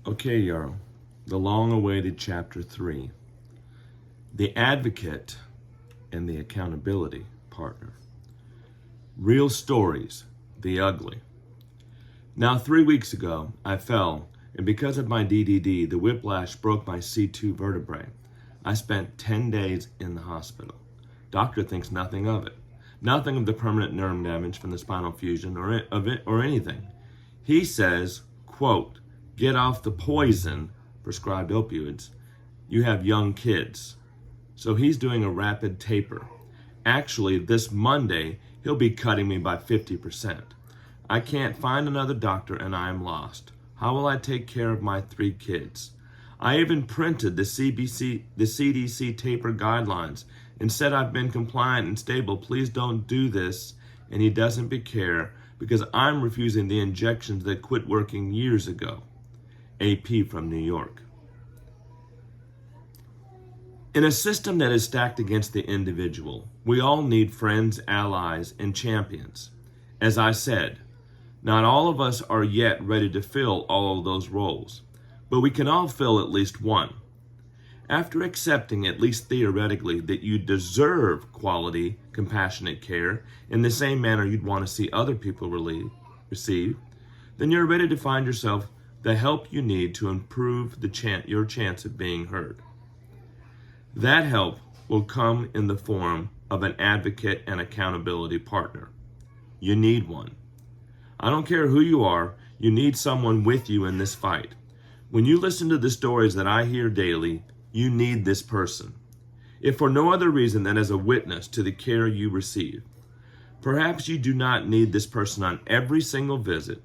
Okay, Yarrow, the long-awaited Chapter 3, the advocate and the accountability partner. Real stories, the ugly. Now, 3 weeks ago, I fell, and because of my DDD, the whiplash broke my C2 vertebrae. I spent 10 days in the hospital. Doctor thinks nothing of it. Nothing of the permanent nerve damage from the spinal fusion or anything. He says, quote, "Get off the poison, prescribed opioids. You have young kids." So he's doing a rapid taper. Actually, this Monday, he'll be cutting me by 50%. I can't find another doctor and I am lost. How will I take care of my 3 kids? I even printed the CDC taper guidelines and said I've been compliant and stable. Please don't do this. And he doesn't care because I'm refusing the injections that quit working years ago. AP from New York. In a system that is stacked against the individual, we all need friends, allies, and champions. As I said, not all of us are yet ready to fill all of those roles, but we can all fill at least one. After accepting, at least theoretically, that you deserve quality, compassionate care in the same manner you'd want to see other people receive, then you're ready to find yourself the help you need to improve your chance of being heard. That help will come in the form of an advocate and accountability partner. You need one. I don't care who you are, you need someone with you in this fight. When you listen to the stories that I hear daily, you need this person, if for no other reason than as a witness to the care you receive. Perhaps you do not need this person on every single visit,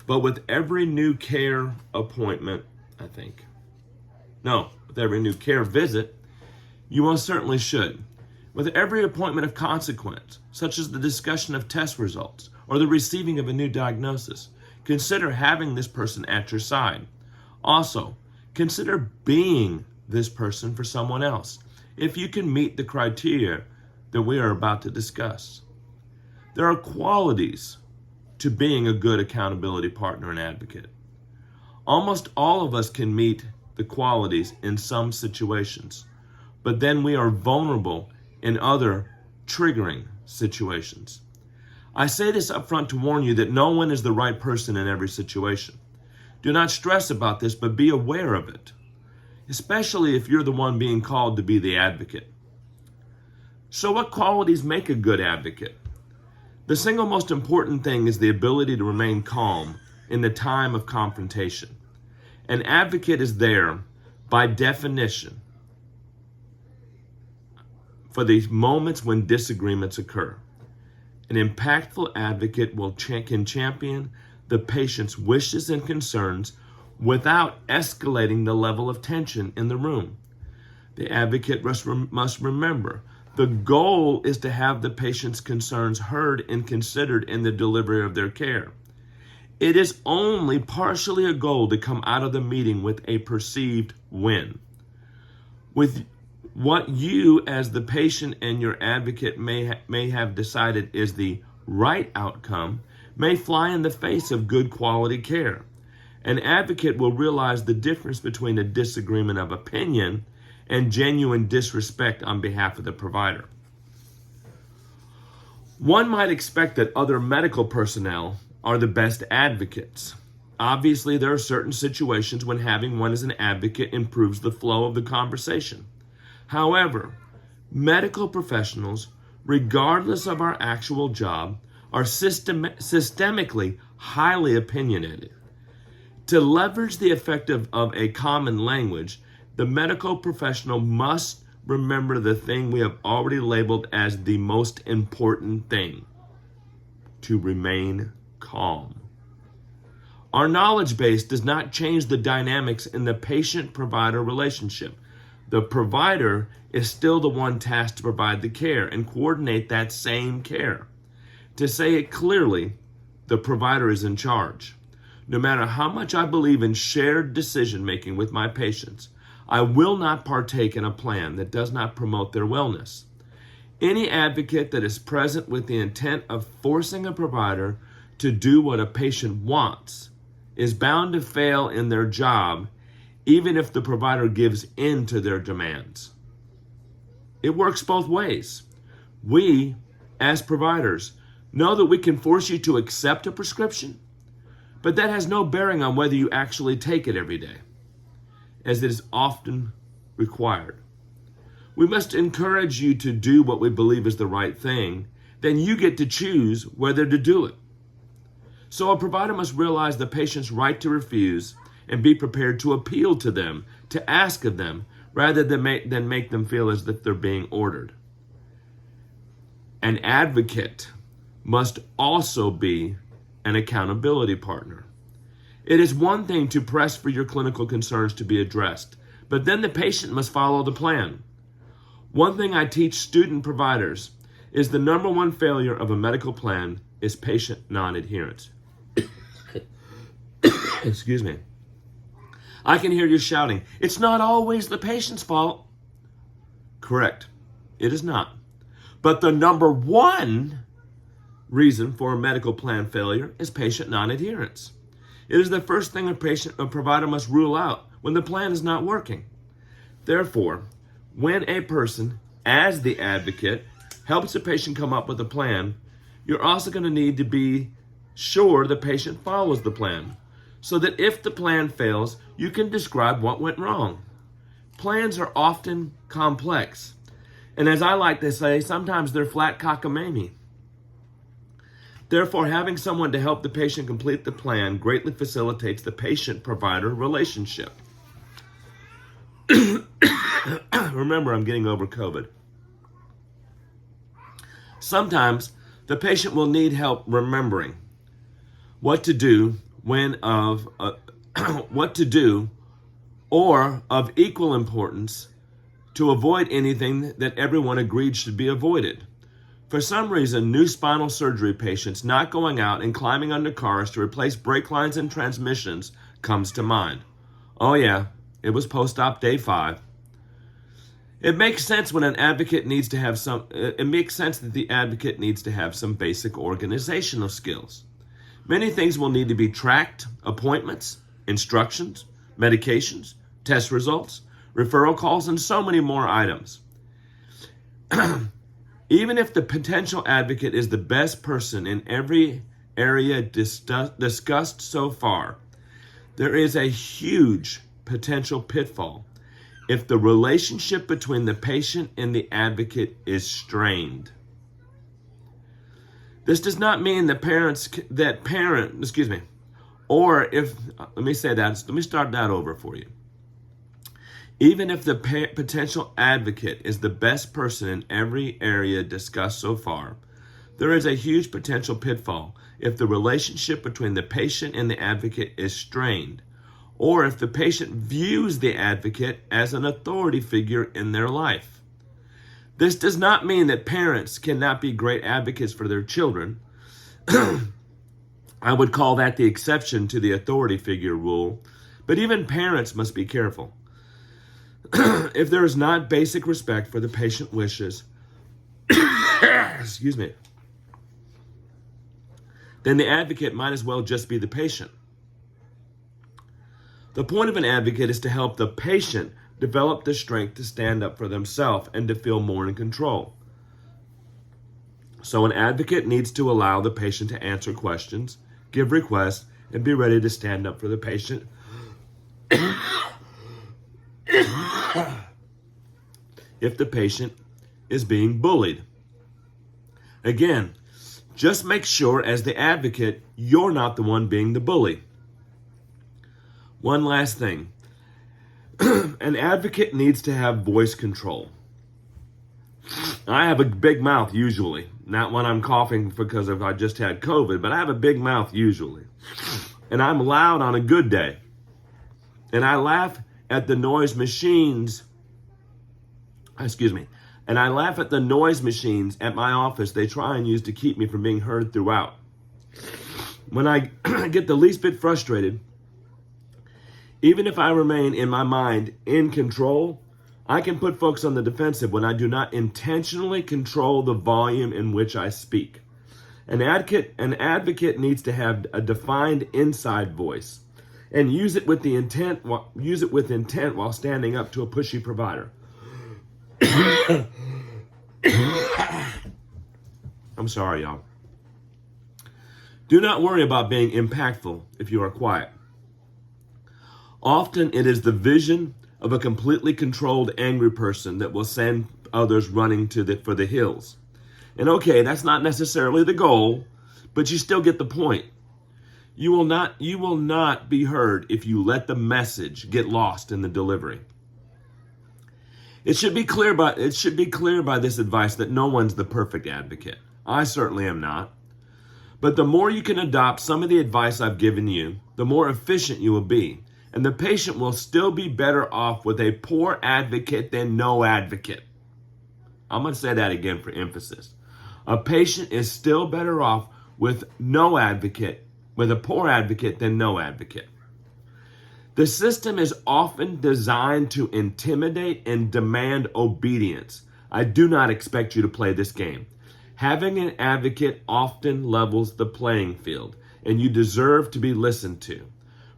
but with every new care appointment, with every new care visit, you most certainly should. With every appointment of consequence, such as the discussion of test results or the receiving of a new diagnosis, consider having this person at your side. Also, consider being this person for someone else, if you can meet the criteria that we are about to discuss. There are qualities to being a good accountability partner and advocate. Almost all of us can meet the qualities in some situations, but then we are vulnerable in other triggering situations. I say this up front to warn you that no one is the right person in every situation. Do not stress about this, but be aware of it, especially if you're the one being called to be the advocate. So what qualities make a good advocate? The single most important thing is the ability to remain calm in the time of confrontation. An advocate is there, by definition, for the moments when disagreements occur. An impactful advocate can champion the patient's wishes and concerns without escalating the level of tension in the room. The advocate must remember the goal is to have the patient's concerns heard and considered in the delivery of their care. It is only partially a goal to come out of the meeting with a perceived win. With what you as the patient and your advocate may have decided is the right outcome may fly in the face of good quality care. An advocate will realize the difference between a disagreement of opinion and genuine disrespect on behalf of the provider. One might expect that other medical personnel are the best advocates. Obviously, there are certain situations when having one as an advocate improves the flow of the conversation. However, medical professionals, regardless of our actual job, are systemically highly opinionated. To leverage the effect of a common language, the medical professional must remember the thing we have already labeled as the most important thing: to remain calm. Our knowledge base does not change the dynamics in the patient-provider relationship. The provider is still the one tasked to provide the care and coordinate that same care. To say it clearly, the provider is in charge. No matter how much I believe in shared decision-making with my patients, I will not partake in a plan that does not promote their wellness. Any advocate that is present with the intent of forcing a provider to do what a patient wants is bound to fail in their job even if the provider gives in to their demands. It works both ways. We, as providers, know that we can force you to accept a prescription, but that has no bearing on whether you actually take it every day, as it is often required. We must encourage you to do what we believe is the right thing, then you get to choose whether to do it. So a provider must realize the patient's right to refuse and be prepared to appeal to them, to ask of them, rather than make them feel as if they're being ordered. An advocate must also be an accountability partner. It is one thing to press for your clinical concerns to be addressed, but then the patient must follow the plan. One thing I teach student providers is the number one failure of a medical plan is patient non-adherence. Excuse me. I can hear you shouting, "It's not always the patient's fault." Correct. It is not. But the number one reason for a medical plan failure is patient non-adherence. It is the first thing a provider must rule out when the plan is not working. Therefore, when a person, as the advocate, helps a patient come up with a plan, you're also going to need to be sure the patient follows the plan, so that if the plan fails, you can describe what went wrong. Plans are often complex, and as I like to say, sometimes they're flat cockamamie. Therefore, having someone to help the patient complete the plan greatly facilitates the patient-provider relationship. Remember, I'm getting over COVID. Sometimes the patient will need help remembering what to do or of equal importance to avoid anything that everyone agreed should be avoided. For some reason, new spinal surgery patients not going out and climbing under cars to replace brake lines and transmissions comes to mind. Oh yeah, it was post-op day 5. It makes sense that the advocate needs to have some basic organizational skills. Many things will need to be tracked: appointments, instructions, medications, test results, referral calls, and so many more items. Even if the potential advocate is the best person in every area discussed so far, there is a huge potential pitfall if the relationship between the patient and the advocate is strained. This does not mean let me start that over for you. Even if the potential advocate is the best person in every area discussed so far, there is a huge potential pitfall if the relationship between the patient and the advocate is strained, or if the patient views the advocate as an authority figure in their life. This does not mean that parents cannot be great advocates for their children. I would call that the exception to the authority figure rule, but even parents must be careful. If there is not basic respect for the patient wishes, excuse me, then the advocate might as well just be the patient. The point of an advocate is to help the patient develop the strength to stand up for themselves and to feel more in control. So an advocate needs to allow the patient to answer questions, give requests, and be ready to stand up for the patient if the patient is being bullied. Again, just make sure as the advocate, you're not the one being the bully. One last thing. An advocate needs to have voice control. I have a big mouth usually. Not when I'm coughing because I just had COVID, but I have a big mouth usually. And I'm loud on a good day. And I laugh at the noise machines. And I laugh at the noise machines at my office they try and use to keep me from being heard throughout. When I get the least bit frustrated, even if I remain in my mind in control, I can put folks on the defensive when I do not intentionally control the volume in which I speak. An advocate needs to have a defined inside voice. and use it with intent while standing up to a pushy provider. I'm sorry, y'all. Do not worry about being impactful if you are quiet. Often it is the vision of a completely controlled, angry person that will send others running for the hills. And okay, that's not necessarily the goal, but you still get the point. You will not be heard if you let the message get lost in the delivery. It should be clear by this advice that no one's the perfect advocate. I certainly am not. But the more you can adopt some of the advice I've given you, the more efficient you will be. And the patient will still be better off with a poor advocate than no advocate. I'm going to say that again for emphasis. A patient is still better off with a poor advocate than no advocate. The system is often designed to intimidate and demand obedience. I do not expect you to play this game. Having an advocate often levels the playing field, and you deserve to be listened to.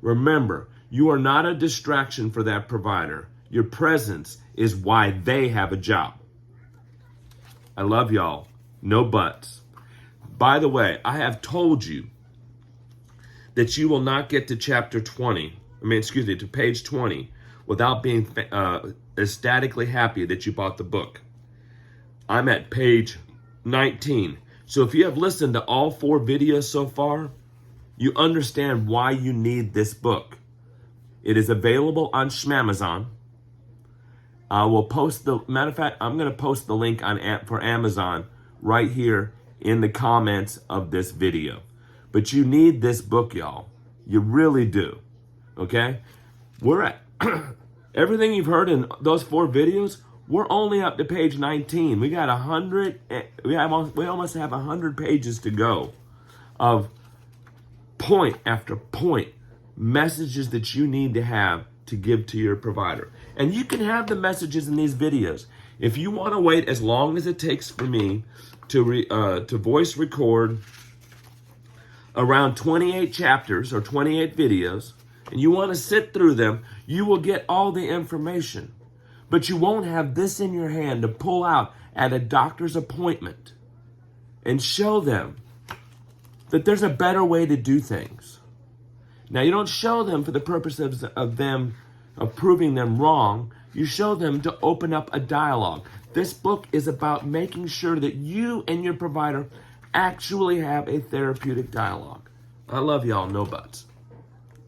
Remember, you are not a distraction for that provider. Your presence is why they have a job. I love y'all. No buts. By the way, I have told you that you will not get to to page 20 without being ecstatically happy that you bought the book. I'm at page 19. So if you have listened to all 4 videos so far, you understand why you need this book. It is available on Shmamazon. I will post matter of fact, I'm going to post the link for Amazon right here in the comments of this video. But you need this book, y'all. You really do. Okay? We're at everything you've heard in those 4 videos. We're only up to page 19. We got 100. We almost have 100 pages to go of point after point messages that you need to have to give to your provider. And you can have the messages in these videos. If you want to wait as long as it takes for me to voice record around 28 chapters or 28 videos, and you want to sit through them, you will get all the information. But you won't have this in your hand to pull out at a doctor's appointment and show them that there's a better way to do things. Now, you don't show them for the purpose of proving them wrong. You show them to open up a dialogue. This book is about making sure that you and your provider actually have a therapeutic dialogue. I love y'all. No buts.